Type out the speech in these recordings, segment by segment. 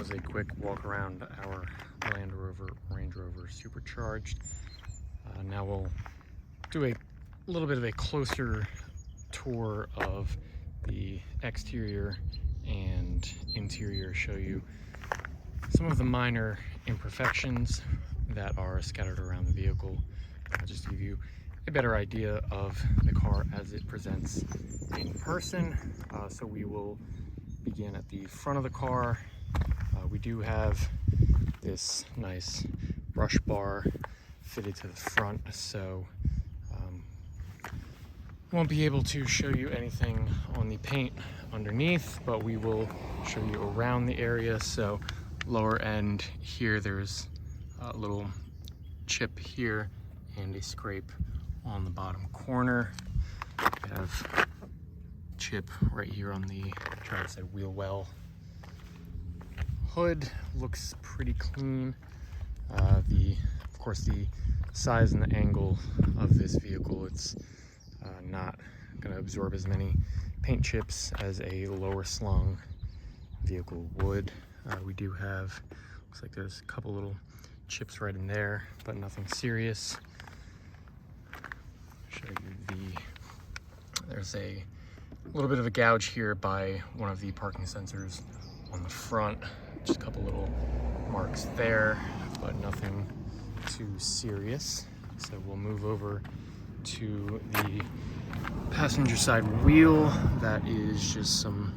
was a quick walk around our Land Rover Range Rover Supercharged. Now we'll do a little bit of a closer tour of the exterior and interior, show you some of the minor imperfections that are scattered around the vehicle. I'll just give you a better idea of the car as it presents in person. So we will begin at the front of the car. We do have this nice brush bar fitted to the front, so won't be able to show you anything on the paint underneath, but we will show you around the area. So lower end here, there's a little chip here and a scrape on the bottom corner. We have chip right here on the driver's side wheel well. Hood looks pretty clean. Of course, the size and the angle of this vehicle, it's not going to absorb as many paint chips as a lower slung vehicle would. We do have, looks like there's a couple little chips right in there, but nothing serious. Show you there's a little bit of a gouge here by one of the parking sensors on the front. Just a couple little marks there, but nothing too serious. So we'll move over to the passenger side wheel. That is just some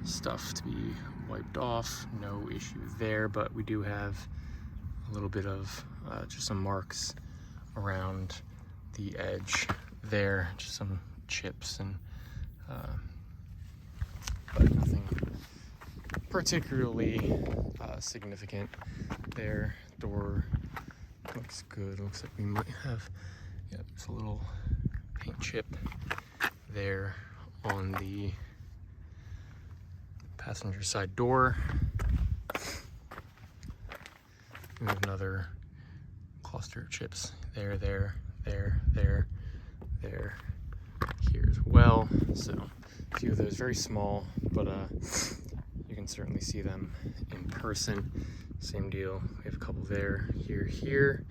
stuff to be wiped off. No issue there, but we do have a little bit of just some marks around the edge there, just some chips and but nothing particularly significant there. Door looks good. Looks like we might have, yeah, there's a little paint chip there on the passenger side door. We have another cluster of chips there, there, here as well. So a few of those very small, but you can certainly see them in person. Same deal. We have a couple there, here.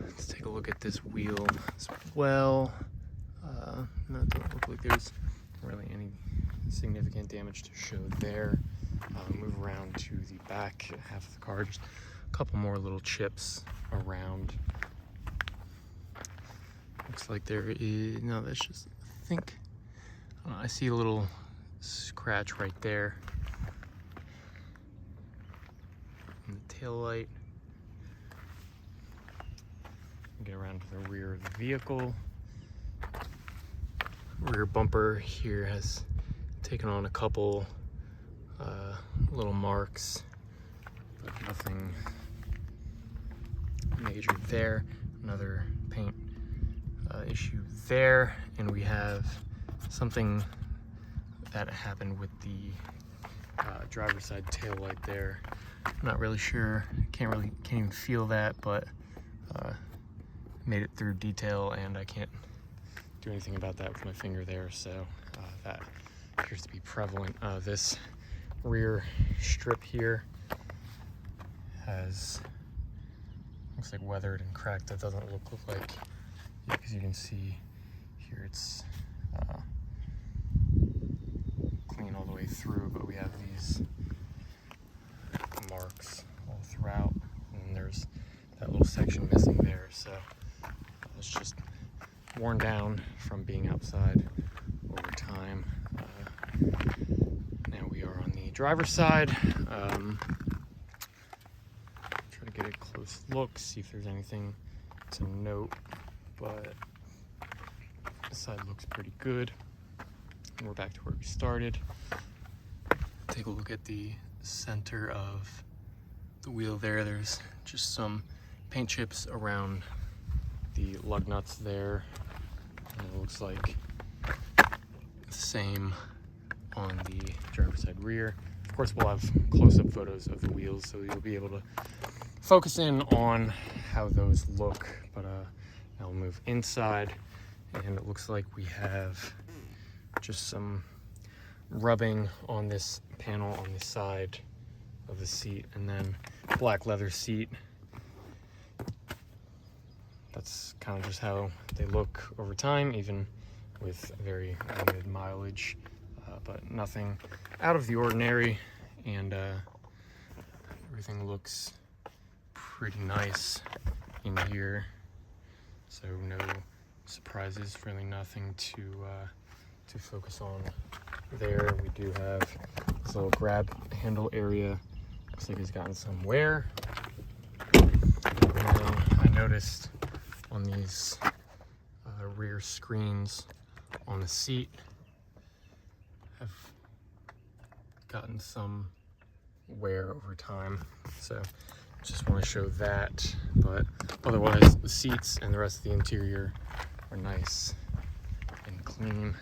Let's take a look at this wheel as well. No, it doesn't look like there's really any significant damage to show there. Move around to the back half of the car, just a couple more little chips around. Looks like there is, no, that's just, I think, I see a little scratch right there in the tail light. Get around to the rear of the vehicle. Rear bumper here has taken on a couple little marks, but nothing major there. Another paint issue there, and we have something that happened with the driver's side tail light there. I'm not really sure, can't even feel that, but made it through detail, and I can't do anything about that with my finger there, so that appears to be prevalent. This rear strip here looks like weathered and cracked. That doesn't look like, because you can see here it's clean all the way through, but we have these marks all throughout, and there's that little section missing there, so it's just worn down from being outside over time. Now we are on the driver's side. Try to get a close look, see if there's anything to note, but this side looks pretty good. And we're back to where we started. Take a look at the center of the wheel there. There's just some paint chips around the lug nuts there. And it looks like the same on the driver's side rear. Of course, we'll have close-up photos of the wheels, so you'll be able to focus in on how those look. But now we'll move inside, and it looks like we have just some rubbing on this panel on the side of the seat, and then black leather seat. That's kind of just how they look over time, even with very limited mileage, but nothing out of the ordinary, and everything looks pretty nice in here, so no surprises, really nothing to focus on there. We do have this little grab handle area. Looks like it's gotten some wear. And then I noticed on these rear screens on the seat have gotten some wear over time, so just want to show that. But otherwise, the seats and the rest of the interior are nice and clean.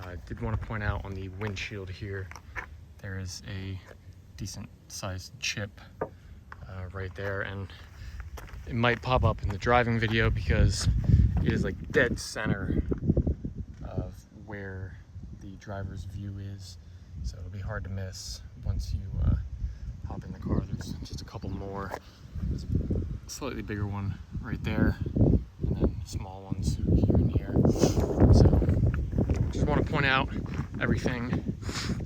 I did want to point out on the windshield here, there is a decent sized chip right there, and it might pop up in the driving video because it is like dead center of where the driver's view is, so it'll be hard to miss once you hop in the car. There's just a couple more. There's a slightly bigger one right there, and then small ones here and here. So just want to point out everything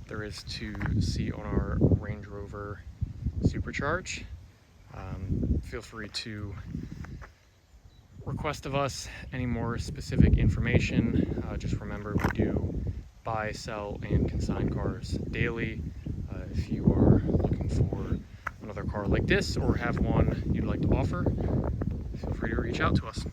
there is to see on our Range Rover Supercharge. Feel free to request of us any more specific information. Just remember, we do buy, sell, and consign cars daily. If you are looking for another car like this or have one you'd like to offer, feel free to reach out to us.